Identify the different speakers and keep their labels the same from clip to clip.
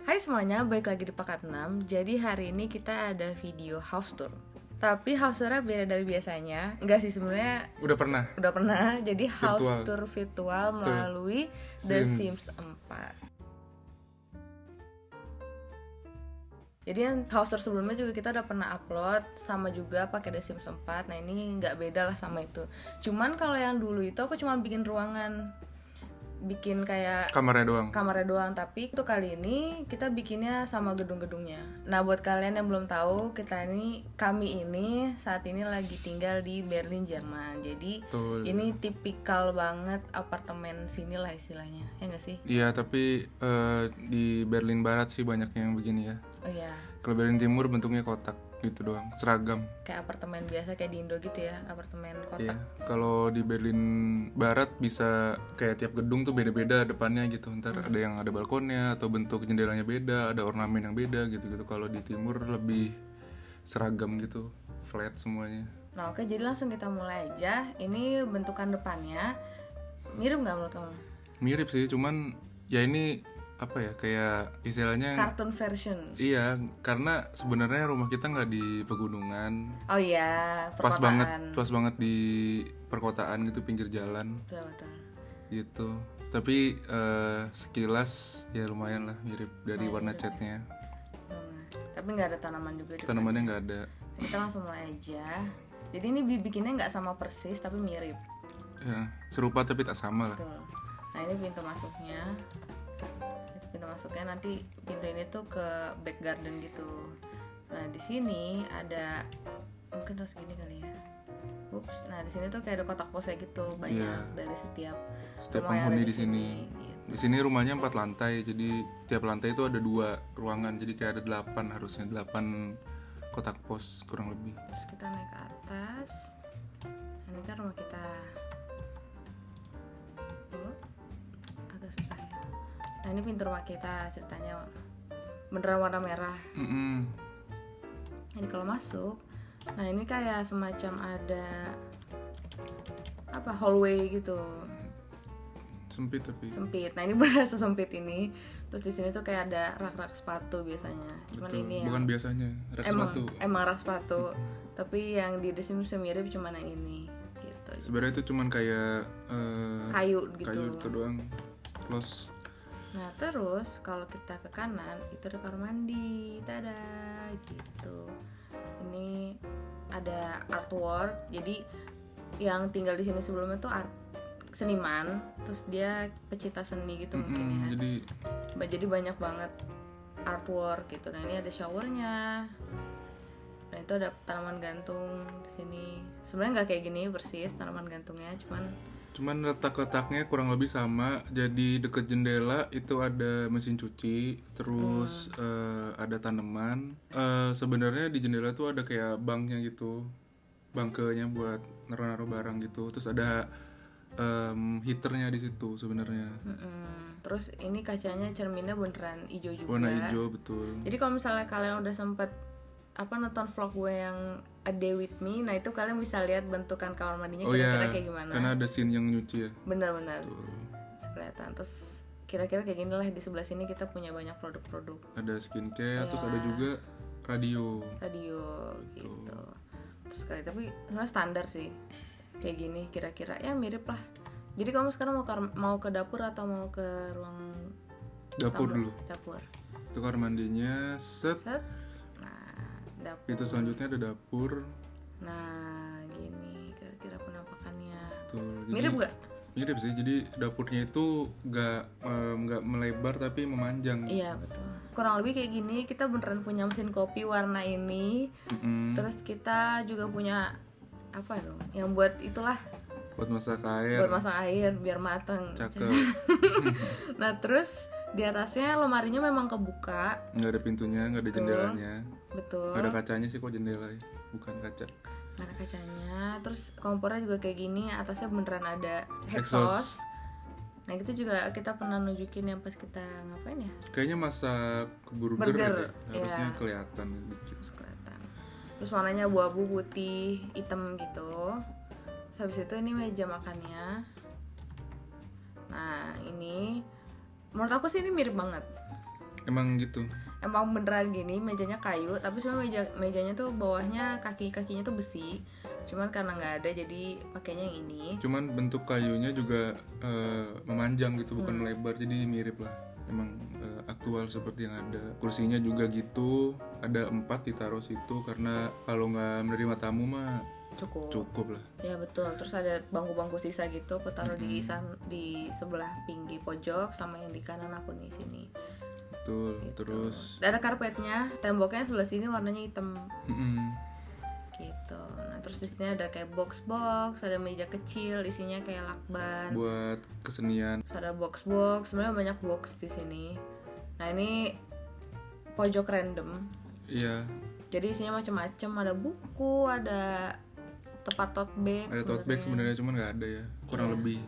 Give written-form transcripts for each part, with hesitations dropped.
Speaker 1: Hai semuanya, balik lagi di Pakat 6. Jadi hari ini kita ada video house tour. Tapi house tournya beda dari biasanya. Enggak sih, sebenarnya
Speaker 2: Udah pernah
Speaker 1: udah pernah. Jadi house
Speaker 2: virtual
Speaker 1: tour virtual
Speaker 2: tuh
Speaker 1: melalui The
Speaker 2: Sims.
Speaker 1: Sims 4. Jadi yang house tour sebelumnya juga kita udah pernah upload, sama juga pakai The Sims 4. Nah ini nggak beda lah sama itu. Cuman kalau yang dulu itu aku cuma bikin ruangan, bikin kayak
Speaker 2: Kamarnya doang.
Speaker 1: tapi tuh kali ini kita bikinnya sama gedung-gedungnya. Nah buat kalian yang belum tahu, kami ini saat ini lagi tinggal di Berlin, Jerman. Jadi
Speaker 2: Betul.
Speaker 1: ini tipikal banget apartemen sini lah istilahnya, ya nggak sih?
Speaker 2: Iya, tapi di Berlin Barat sih banyak yang begini ya.
Speaker 1: Oh iya,
Speaker 2: Kalau Berlin Timur bentuknya kotak gitu doang, seragam.
Speaker 1: kayak apartemen biasa kayak di Indo gitu ya, apartemen
Speaker 2: Iya.
Speaker 1: kotak.
Speaker 2: Kalau di Berlin Barat bisa kayak tiap gedung tuh beda-beda depannya gitu. Ntar ada yang ada balkonnya atau bentuk jendelanya beda, ada ornamen yang beda gitu-gitu. Kalau di Timur lebih seragam gitu, flat semuanya.
Speaker 1: Nah oke, jadi langsung kita mulai aja. Ini bentukan depannya mirip nggak menurut kamu?
Speaker 2: Mirip sih, cuman ya ini apa ya, kayak istilahnya.
Speaker 1: Cartoon version.
Speaker 2: Iya, karena sebenarnya rumah kita nggak di pegunungan,
Speaker 1: Oh iya,
Speaker 2: pas
Speaker 1: perkotaan.
Speaker 2: banget di perkotaan gitu, pinggir jalan
Speaker 1: Betul, betul.
Speaker 2: gitu. Tapi sekilas ya lumayan lah mirip dari warna catnya.
Speaker 1: Tapi nggak ada tanaman juga di
Speaker 2: Tanamannya nggak ada.
Speaker 1: depan. Kita langsung mulai aja. Jadi ini bikinnya nggak sama persis tapi mirip.
Speaker 2: Ya, serupa tapi tak sama lah.
Speaker 1: Betul. Nah ini pintu masuknya. Pintu masuknya nanti pintu ini tuh ke back garden gitu. Nah di sini ada, mungkin harus gini kali ya. Ups. Nah di sini tuh kayak ada kotak pose gitu banyak.
Speaker 2: Iya.
Speaker 1: Dari setiap
Speaker 2: Setiap
Speaker 1: rumah yang ada
Speaker 2: penghuni di sini.
Speaker 1: gitu.
Speaker 2: Di sini rumahnya 4 lantai, jadi tiap lantai itu ada 2 ruangan, jadi kayak ada 8 harusnya, 8 kotak pos kurang lebih.
Speaker 1: Terus kita naik ke atas. Nah, ini kan rumah kita. Agak susah ya. Nah ini pintu rumah kita, ceritanya beneran warna merah. Ini kalau masuk, nah ini kayak semacam ada apa, hallway gitu,
Speaker 2: Sempit tapi.
Speaker 1: sempit. Nah ini beneran sesempit ini. Terus di sini tuh kayak ada rak-rak sepatu biasanya. Cuman
Speaker 2: Betul.
Speaker 1: ini
Speaker 2: Bukan
Speaker 1: yang
Speaker 2: biasanya rak sepatu.
Speaker 1: emang rak sepatu. Tapi yang di sini bisa mirip cuman yang ini gitu.
Speaker 2: Sebenarnya itu cuman kayak
Speaker 1: Kayu gitu.
Speaker 2: kayu itu doang. Close.
Speaker 1: Nah terus kalau kita ke kanan itu ada kamar mandi, tada gitu. Ini ada artwork. Jadi yang tinggal di sini sebelumnya tuh seniman, terus dia pecinta seni gitu mungkin ya. Jadi banyak banget artwork gitu. Nah ini ada showernya. Nah itu ada tanaman gantung di sini. Sebenarnya nggak kayak gini persis tanaman gantungnya,
Speaker 2: Cuman letak-letaknya kurang lebih sama. Jadi deket jendela itu ada mesin cuci, terus ada tanaman. Sebenarnya di jendela tuh ada kayak banknya gitu, bangkenya buat naruh-naruh barang gitu. Terus ada heaternya di situ sebenarnya.
Speaker 1: Terus ini kacanya cerminnya beneran hijau juga.
Speaker 2: Warna hijau, betul.
Speaker 1: Jadi kalau misalnya kalian udah sempet nonton vlog gue yang A Day With Me, nah itu kalian bisa lihat bentukan kamar mandinya kira-kira kayak gimana.
Speaker 2: Karena ada scene yang nyuci ya.
Speaker 1: Benar-benar kelihatan. Terus kira-kira kayak gini lah. Di sebelah sini kita punya banyak produk-produk.
Speaker 2: Ada skincare, terus ada juga radio
Speaker 1: gitu. Terus kayak, tapi sebenarnya standar sih kayak gini kira-kira ya, mirip lah. Jadi kamu sekarang mau ke dapur atau mau ke ruang
Speaker 2: dapur
Speaker 1: tamu?
Speaker 2: dulu.
Speaker 1: Dapur.
Speaker 2: Itu kamar mandinya, set.
Speaker 1: Nah, dapur.
Speaker 2: Itu selanjutnya ada dapur.
Speaker 1: Nah, gini kira-kira penampakannya.
Speaker 2: Tuh, jadi,
Speaker 1: Mirip gak?
Speaker 2: Mirip sih. Jadi dapurnya itu nggak melebar tapi memanjang.
Speaker 1: Iya betul. Kurang lebih kayak gini. Kita beneran punya mesin kopi warna ini. Terus kita juga punya apa dong? Yang buat itulah.
Speaker 2: Buat masak air.
Speaker 1: Buat masak air biar mateng.
Speaker 2: Cakep.
Speaker 1: Nah terus di atasnya lemarinya memang kebuka.
Speaker 2: Nggak ada pintunya, nggak ada jendelanya.
Speaker 1: Betul.
Speaker 2: Nggak ada kacanya sih kok, jendela ya, bukan kaca.
Speaker 1: Nggak ada kacanya. Terus kompornya juga kayak gini. Atasnya beneran ada exhaust. Nah itu juga kita pernah nunjukin yang pas kita ngapain ya?
Speaker 2: Kayaknya masak burger deh. Harusnya kelihatan dikit.
Speaker 1: Kelihatan. Terus warnanya abu-abu, putih, hitam gitu. Terus habis itu ini meja makannya. Nah ini menurut aku sih ini mirip banget.
Speaker 2: Emang gitu.
Speaker 1: Emang beneran gini, mejanya kayu, tapi sebenarnya mejanya tuh bawahnya kakinya tuh besi. Cuman karena nggak ada jadi pakainya yang ini.
Speaker 2: Cuman bentuk kayunya juga memanjang gitu, bukan melebar, jadi mirip lah. Emang aktual seperti yang ada. Kursinya juga gitu, ada 4 ditaruh situ karena kalau nggak menerima tamu mah cukup lah.
Speaker 1: Ya betul. Terus ada bangku-bangku sisa gitu, aku taruh di sebelah pinggir pojok sama yang di kanan aku nih sini.
Speaker 2: Betul.
Speaker 1: Gitu.
Speaker 2: Terus
Speaker 1: ada karpetnya, temboknya sebelah sini warnanya hitam.
Speaker 2: mm-mm.
Speaker 1: Gitu. Nah, terus di sini ada kayak box, ada meja kecil, isinya kayak lakban.
Speaker 2: Buat kesenian.
Speaker 1: Terus ada box, sebenarnya banyak box di sini. Nah, ini pojok random.
Speaker 2: Iya.
Speaker 1: Jadi isinya macam-macam, ada buku, ada tempat tote bag.
Speaker 2: Ada tote bag sebenarnya, cuman nggak ada ya, kurang lebih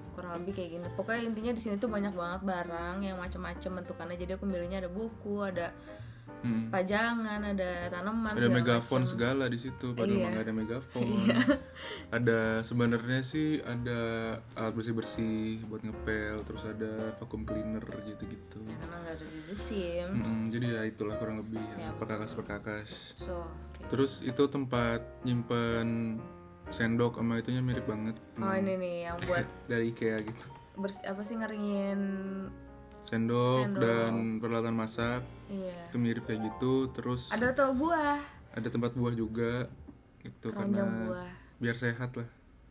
Speaker 1: kayak gini. Pokoknya intinya di sini tuh banyak banget barang yang macam-macam bentukannya. Jadi aku milihnya ada buku, ada pajangan, ada tanaman,
Speaker 2: ada megafon segala di situ, padahal emang nggak ada megafon. Ada sebenarnya sih ada alat bersih buat ngepel, terus ada vacuum cleaner gitu-gitu.
Speaker 1: Ya, karena nggak ada di The Sims.
Speaker 2: Jadi ya itulah kurang lebih ya, perkakas.
Speaker 1: So, gitu.
Speaker 2: Terus itu tempat nyimpen sendok sama itunya mirip banget.
Speaker 1: Oh ini nih yang buat
Speaker 2: dari IKEA gitu.
Speaker 1: apa sih ngeringin
Speaker 2: Sendok dan peralatan masak.
Speaker 1: Iya.
Speaker 2: Itu mirip kayak gitu. Terus
Speaker 1: ada tuh buah.
Speaker 2: Ada tempat buah juga. Itu
Speaker 1: Keranjang
Speaker 2: karena
Speaker 1: buah.
Speaker 2: Biar sehat lah.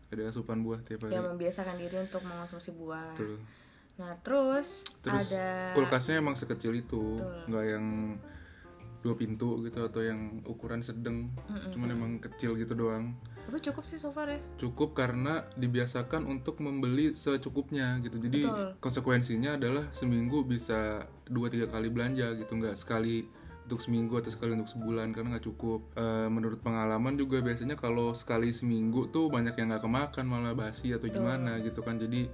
Speaker 2: Ada asupan buah tiap hari.
Speaker 1: Ya membiasakan diri untuk mengonsumsi buah.
Speaker 2: Betul.
Speaker 1: Nah terus ada
Speaker 2: kulkasnya emang sekecil itu. Nggak yang 2 pintu gitu atau yang ukuran sedang. Cuman emang kecil gitu doang.
Speaker 1: tapi cukup sih so far ya.
Speaker 2: Cukup karena dibiasakan untuk membeli secukupnya gitu. Jadi konsekuensinya adalah seminggu bisa 2-3 kali belanja gitu, nggak sekali untuk seminggu atau sekali untuk sebulan karena nggak cukup. Menurut pengalaman juga biasanya kalau sekali seminggu tuh banyak yang nggak kemakan, malah basi atau gimana gitu kan. Jadi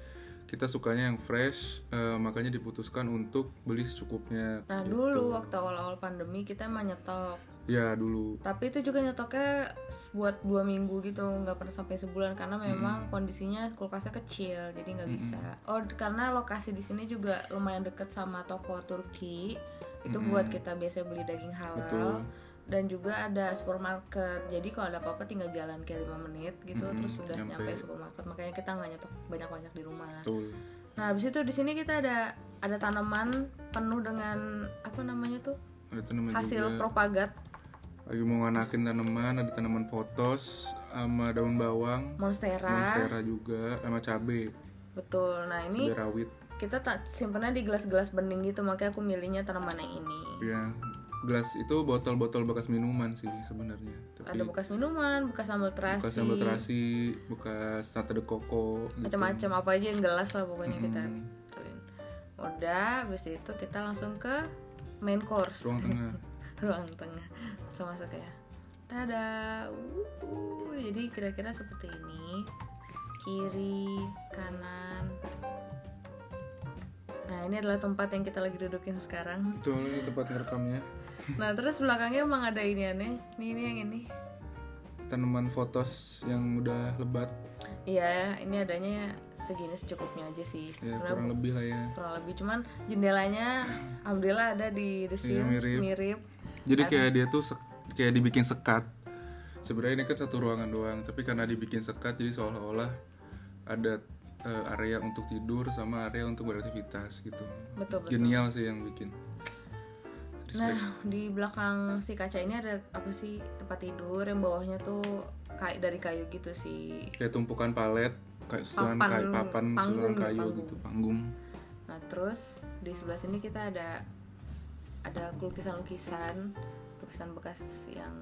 Speaker 2: kita sukanya yang fresh, makanya diputuskan untuk beli secukupnya.
Speaker 1: Nah
Speaker 2: gitu.
Speaker 1: dulu waktu awal-awal pandemi kita emang nyetok.
Speaker 2: Ya dulu.
Speaker 1: Tapi itu juga nyetoknya buat 2 minggu gitu, nggak pernah sampai sebulan karena memang kondisinya kulkasnya kecil, jadi nggak bisa. Oh karena lokasi di sini juga lumayan deket sama toko Turki, itu buat kita biasa beli daging halal.
Speaker 2: Betul.
Speaker 1: Dan juga ada supermarket, jadi kalau ada apa-apa tinggal jalan kayak 5 menit gitu, terus sudah nyampe supermarket. Makanya kita nggak nyetok banyak-banyak di rumah.
Speaker 2: Betul.
Speaker 1: Nah habis itu di sini kita ada tanaman penuh dengan apa namanya tuh hasil
Speaker 2: juga.
Speaker 1: propagat.
Speaker 2: Lagi mau nganakin tanaman, ada tanaman potos sama daun bawang, monstera juga, sama cabai.
Speaker 1: Betul. Nah ini
Speaker 2: cabai rawit.
Speaker 1: Kita simpennya di gelas-gelas bening gitu, makanya aku milihnya tanaman yang ini.
Speaker 2: Ya, gelas itu botol-botol bekas minuman sih sebenarnya.
Speaker 1: Ada bekas minuman, bekas sambal terasi,
Speaker 2: bekas nata de coco, gitu.
Speaker 1: Macam-macam apa aja yang gelas lah pokoknya kita tuin. Udah, habis itu kita langsung ke main course.
Speaker 2: Ruang tengah.
Speaker 1: Ruang tengah. Langsung masuk ya. Tada. Jadi kira-kira seperti ini. Kiri, kanan. Nah, ini adalah tempat yang kita lagi dudukin sekarang.
Speaker 2: Betul, ini tempat ngerekamnya.
Speaker 1: Nah, terus belakangnya emang ada ini aneh. Ini yang ini.
Speaker 2: Tanaman fotos yang udah lebat.
Speaker 1: Iya, ini adanya segini secukupnya aja sih.
Speaker 2: Ya, kurang lebih lah ya.
Speaker 1: Kurang lebih, cuman jendelanya alhamdulillah ada di The Sims, mirip.
Speaker 2: Jadi kayak dia tuh kayak dibikin sekat. Sebenarnya ini kan satu ruangan doang, tapi karena dibikin sekat jadi seolah-olah ada area untuk tidur sama area untuk beraktivitas gitu.
Speaker 1: Betul.
Speaker 2: Genial sih yang bikin.
Speaker 1: Respect. Nah, di belakang si kaca ini ada apa sih, tempat tidur yang bawahnya tuh kayak dari kayu gitu sih.
Speaker 2: Kayak tumpukan palet, kayak papan susunan kayu gitu, panggung.
Speaker 1: Nah, terus di sebelah sini kita ada lukisan bekas yang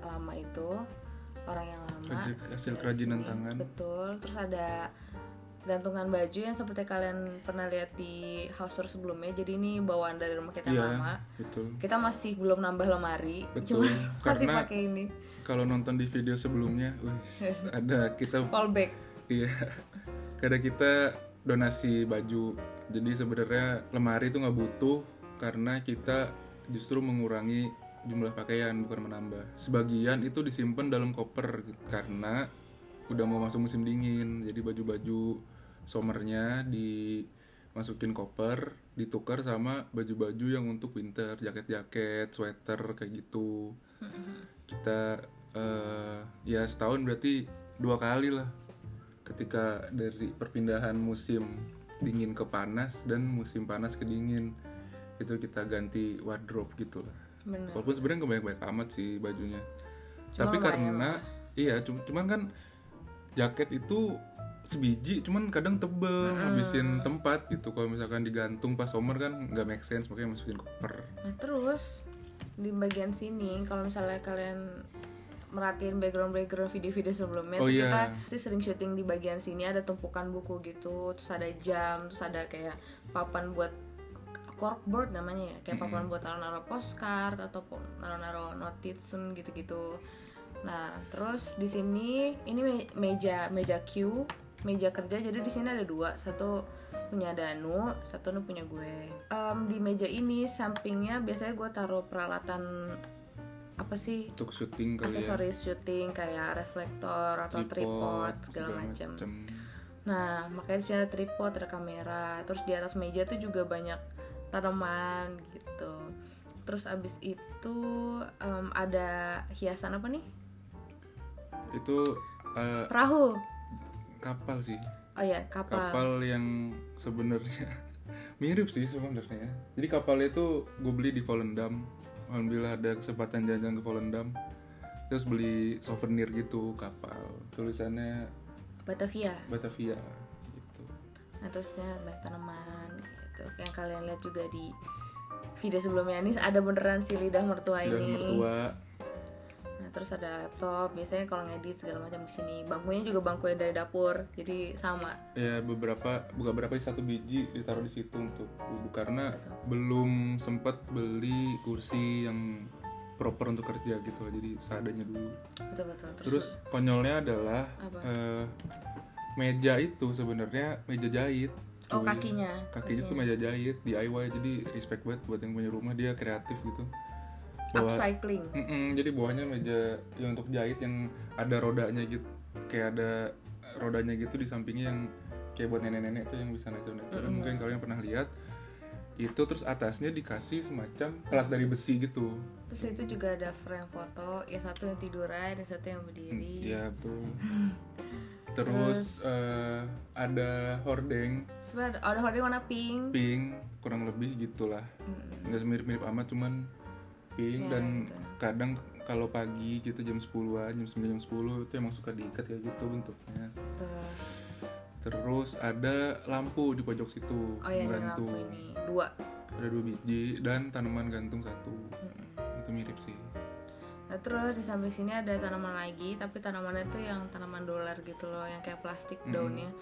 Speaker 1: lama itu, orang yang lama,
Speaker 2: hasil kerajinan tangan.
Speaker 1: Betul. Terus ada gantungan baju yang seperti kalian pernah lihat di house tour sebelumnya. Jadi ini bawaan dari rumah kita yang lama. Betul. Kita masih belum nambah lemari.
Speaker 2: Betul.
Speaker 1: Karena pakai ini.
Speaker 2: Kalau nonton di video sebelumnya, ada kita
Speaker 1: callback.
Speaker 2: Iya. Kadang kita donasi baju. Jadi sebenarnya lemari itu nggak butuh karena kita justru mengurangi jumlah pakaian bukan menambah. Sebagian itu disimpan dalam koper karena udah mau masuk musim dingin. Jadi baju-baju summernya masukin koper, ditukar sama baju-baju yang untuk winter, jaket-jaket, sweater kayak gitu. Kita ya setahun berarti 2 kali lah, ketika dari perpindahan musim dingin ke panas dan musim panas ke dingin, itu kita ganti wardrobe gitu lah.
Speaker 1: Bener.
Speaker 2: Walaupun sebenarnya nggak banyak-banyak amat sih bajunya,
Speaker 1: Cuma
Speaker 2: tapi
Speaker 1: lumayan
Speaker 2: karena iya cuman kan jaket itu sebiji, cuman kadang tebel, ngabisin tempat gitu. Kalau misalkan digantung pas summer kan nggak make sense, makanya masukin koper.
Speaker 1: Nah terus di bagian sini kalau misalnya kalian merhatiin background video-video sebelumnya
Speaker 2: Oh
Speaker 1: tuh
Speaker 2: iya.
Speaker 1: kita sih sering syuting di bagian sini, ada tumpukan buku gitu, terus ada jam, terus ada kayak papan buat corkboard namanya ya, kayak papan buat naruh-naruh postcard atau naruh-naruh notizen gitu-gitu. Nah terus di sini ini meja Q, meja kerja. Jadi di sini ada 2, satu punya Danu, satu punya gue. Di meja ini sampingnya biasanya gue taruh peralatan apa sih,
Speaker 2: Untuk syuting kali ya,
Speaker 1: aksesoris syuting kayak reflektor atau tripod segala macam. Nah makanya di sini ada tripod, ada kamera. Terus di atas meja tuh juga banyak tanaman gitu. Terus abis itu ada hiasan apa nih?
Speaker 2: Itu
Speaker 1: Perahu.
Speaker 2: kapal sih.
Speaker 1: Oh ya, kapal.
Speaker 2: Yang sebenarnya mirip sih sebenarnya. Jadi kapalnya itu gue beli di Volendam. Alhamdulillah ada kesempatan jalan-jalan ke Volendam, terus beli souvenir gitu kapal, tulisannya
Speaker 1: Batavia.
Speaker 2: gitu.
Speaker 1: Nah terusnya banyak tanaman gitu. Yang kalian lihat juga di video sebelumnya, ini ada beneran si lidah mertua
Speaker 2: Udah
Speaker 1: ini.
Speaker 2: mertua.
Speaker 1: Nah terus ada laptop, biasanya kalau ngedit segala macam di sini. Bangkunya juga bangku yang dari dapur, jadi sama.
Speaker 2: Ya beberapa satu biji ditaruh di situ untuk duduk, karena belum sempat beli kursi yang proper untuk kerja gitu loh, jadi seadanya dulu.
Speaker 1: Betul.
Speaker 2: Terus konyolnya adalah meja itu sebenarnya meja jahit.
Speaker 1: Oh kakinya
Speaker 2: Tuh meja jahit DIY, jadi respect banget buat yang punya rumah, dia kreatif gitu.
Speaker 1: upcycling.
Speaker 2: Jadi bawahnya meja yang untuk jahit yang ada rodanya gitu, kayak ada rodanya gitu di sampingnya, yang kayak buat nenek-nenek tuh yang bisa naik-naik. Mungkin kalian pernah lihat itu. Terus atasnya dikasih semacam pelat dari besi gitu.
Speaker 1: Terus itu juga ada frame foto, yang satu yang tiduran, yang satu yang berdiri.
Speaker 2: Iya tuh. Terus ada hordeng.
Speaker 1: Sebenarnya ada hordeng warna pink.
Speaker 2: Kurang lebih gitulah. Nggak mirip-mirip amat, cuman pink.
Speaker 1: Ya,
Speaker 2: Dan
Speaker 1: gitu.
Speaker 2: kadang kalau pagi gitu jam 10-an, jam 9, jam 10 itu emang suka diikat kayak gitu bentuknya. Terus ada lampu di pojok situ,
Speaker 1: Oh ya,
Speaker 2: gantung.
Speaker 1: lampu ini 2.
Speaker 2: Ada 2 biji dan tanaman gantung 1. Itu mirip sih.
Speaker 1: Nah terus di samping sini ada tanaman lagi, tapi tanamannya tuh yang tanaman dolar gitu loh, yang kayak plastik daunnya.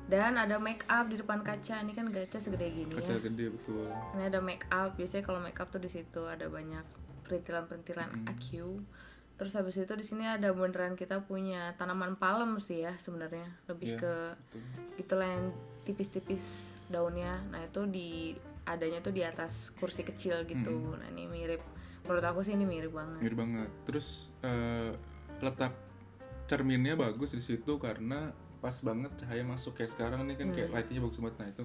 Speaker 1: Dan ada make up di depan kaca. Ini kan kaca segede gini
Speaker 2: Kaca
Speaker 1: ya.
Speaker 2: gede betul.
Speaker 1: Ini ada make up. Biasanya kalau make up tuh di situ ada banyak perintilan-perintilan AQ. Terus habis itu di sini ada beneran kita punya tanaman palem sih ya sebenarnya. Lebih ke itulah yang tipis-tipis daunnya. Nah itu adanya tuh di atas kursi kecil gitu. Nah ini mirip, menurut aku sih ini mirip banget.
Speaker 2: Terus letak cerminnya bagus di situ karena pas banget cahaya masuk, kayak sekarang nih kan kayak lightingnya bagus banget. Nah itu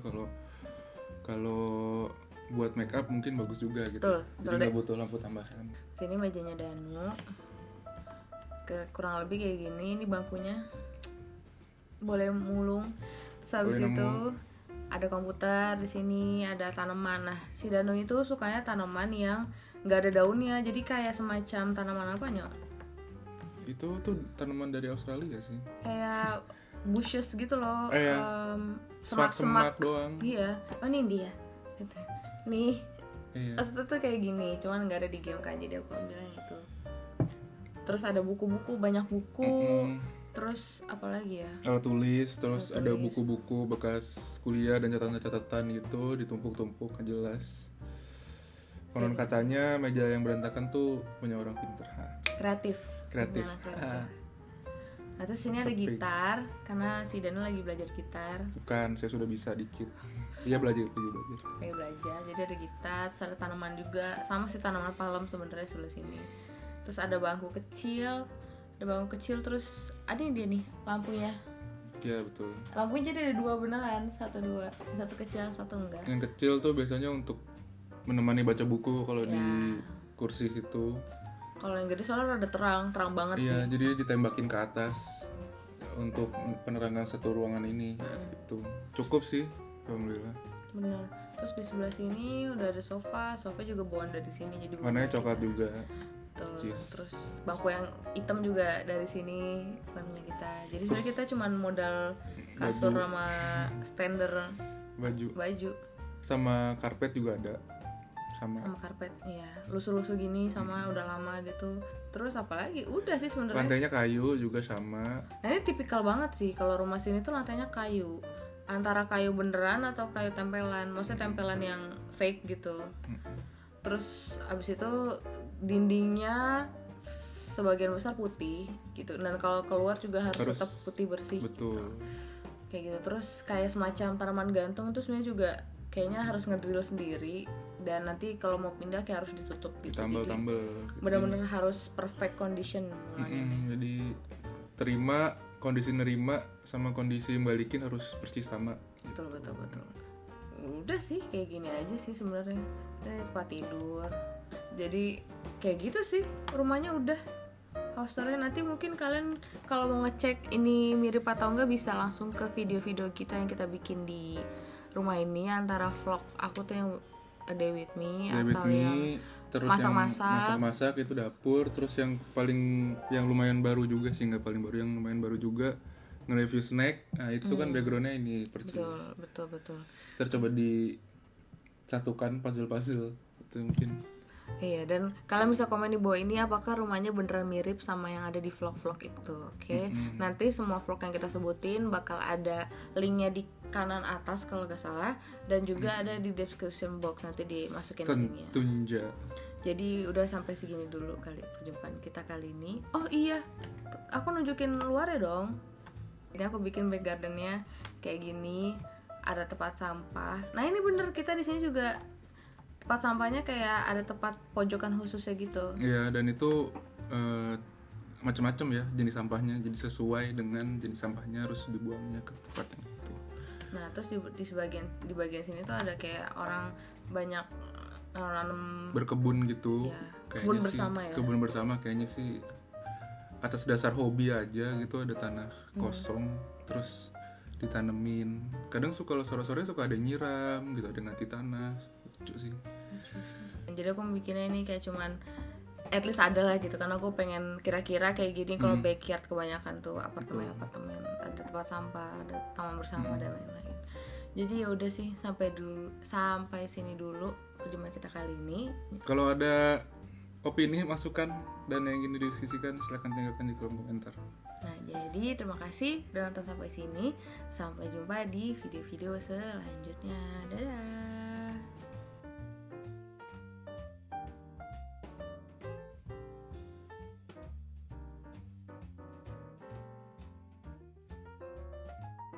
Speaker 2: kalau buat make up mungkin bagus juga gitu. Jadi nggak butuh lampu tambahan.
Speaker 1: Sini mejanya Danu, kurang lebih kayak gini. Ini bangkunya boleh mulung. Terus habis itu ada komputer di sini, ada tanaman. Nah si Danu itu sukanya tanaman yang nggak ada daunnya, jadi kayak semacam tanaman apa Nyok?
Speaker 2: Itu tuh tanaman dari Australia sih.
Speaker 1: Kayak bushes gitu loh.
Speaker 2: Semak-semak doang.
Speaker 1: Iya. Oh ini dia gitu. Nih
Speaker 2: Iya.
Speaker 1: maksudnya tuh kayak gini, cuman nggak ada di game kan, jadi aku ambil yang itu. Terus ada buku-buku, banyak buku. Terus apa lagi ya?
Speaker 2: Alat tulis, terus ada buku-buku bekas kuliah dan catatan-catatan gitu ditumpuk-tumpuk nggak jelas. Konon katanya meja yang berantakan tuh punya orang pinter.
Speaker 1: Kreatif. Nah terus sini ada gitar, karena si Danu lagi belajar gitar.
Speaker 2: Bukan, saya sudah bisa dikit. Iya belajar.
Speaker 1: Lagi belajar, jadi ada gitar, terus ada tanaman juga, sama si tanaman palem sebenarnya sebelah sini. Terus ada bangku kecil, terus ada dia nih lampunya.
Speaker 2: Iya betul.
Speaker 1: Lampunya jadi ada 2 beneran, 1 kecil, 1 enggak.
Speaker 2: Yang kecil tuh biasanya untuk menemani baca buku kalau
Speaker 1: Ya.
Speaker 2: di kursi situ.
Speaker 1: Kalau yang gede soalnya rada terang banget sih.
Speaker 2: Iya, jadi ditembakin ke atas untuk penerangan satu ruangan ini. Gitu. Cukup sih, alhamdulillah.
Speaker 1: Bener. Terus di sebelah sini udah ada sofa juga bawaan dari sini jadi
Speaker 2: Warnanya coklat juga.
Speaker 1: Tuh.
Speaker 2: Cheese.
Speaker 1: Terus bangku yang hitam juga dari sini bukan punya kita. Jadi sebenarnya kita cuman modal kasur
Speaker 2: Baju.
Speaker 1: sama standar
Speaker 2: Baju sama karpet juga ada. Sama
Speaker 1: karpet, iya. Lusuh-lusuh gini sama udah lama gitu. Terus apalagi? Udah sih sebenarnya.
Speaker 2: lantainya kayu juga sama.
Speaker 1: Nah ini tipikal banget sih kalau rumah sini tuh lantainya kayu. Antara kayu beneran atau kayu tempelan. Maksudnya tempelan yang fake gitu. Terus abis itu dindingnya sebagian besar putih gitu. Dan kalau keluar juga harus tetap putih bersih.
Speaker 2: Betul.
Speaker 1: Kayak gitu. Terus kayak semacam tanaman gantung tuh sebenarnya juga kayaknya harus ngedrill sendiri. Dan nanti kalau mau pindah kayak harus ditutup gitu.
Speaker 2: Tambal-tambal.
Speaker 1: Bener-bener harus perfect condition mulanya.
Speaker 2: Jadi kondisi nerima sama kondisi balikin harus persis sama.
Speaker 1: Betul. Udah sih kayak gini aja sih sebenarnya. Tempat tidur. Jadi kayak gitu sih rumahnya udah. House tournya nanti mungkin kalian kalau mau ngecek ini mirip atau enggak bisa langsung ke video-video kita yang kita bikin di rumah ini, antara vlog aku tuh yang A Day With Me atau yang
Speaker 2: terus
Speaker 1: masak-masak.
Speaker 2: yang masak itu dapur, terus yang lumayan baru juga sih, nggak paling baru, yang lumayan baru juga nge-review snack. Nah itu kan backgroundnya ini persis.
Speaker 1: Betul.
Speaker 2: Ntar coba disatukan puzzle itu mungkin.
Speaker 1: Iya, dan kalian bisa komen di bawah ini apakah rumahnya beneran mirip sama yang ada di vlog-vlog itu, oke? Nanti semua vlog yang kita sebutin bakal ada linknya di kanan atas kalau nggak salah, dan juga ada di description box, nanti dimasukin linknya.
Speaker 2: Tentunya.
Speaker 1: Jadi udah sampai segini dulu kali perjumpaan kita kali ini. Oh iya, aku nunjukin luarnya dong. Ini aku bikin back gardennya kayak gini, ada tempat sampah. Nah ini bener, kita di sini juga tempat sampahnya kayak ada tempat pojokan khususnya gitu.
Speaker 2: Iya, dan itu macam-macam ya jenis sampahnya, jadi sesuai dengan jenis sampahnya harus dibuangnya ke tempat yang itu.
Speaker 1: Nah terus di bagian sini tuh ada kayak orang banyak nanam
Speaker 2: berkebun gitu.
Speaker 1: Ya,
Speaker 2: Kayaknya
Speaker 1: kebun
Speaker 2: sih,
Speaker 1: bersama ya.
Speaker 2: Kebun bersama kayaknya sih atas dasar hobi aja gitu, ada tanah kosong terus ditanemin. Kadang kalau sore-sore suka ada yang nyiram gitu, ada ganti tanah. Lucu sih.
Speaker 1: Jadi aku bikinnya ini kayak cuman at least ada lah gitu, karena aku pengen kira-kira kayak gini. Kalau backyard kebanyakan tuh apartemen ada tempat sampah, ada taman bersama dan lain-lain. Jadi ya udah sih, sampai sini dulu perjumpaan kita kali ini.
Speaker 2: Kalau ada opini, masukan dan yang ingin didiskusikan silahkan tinggalkan di kolom komentar.
Speaker 1: Nah jadi terima kasih udah nonton sampai sini. Sampai jumpa di video-video selanjutnya. Dadah.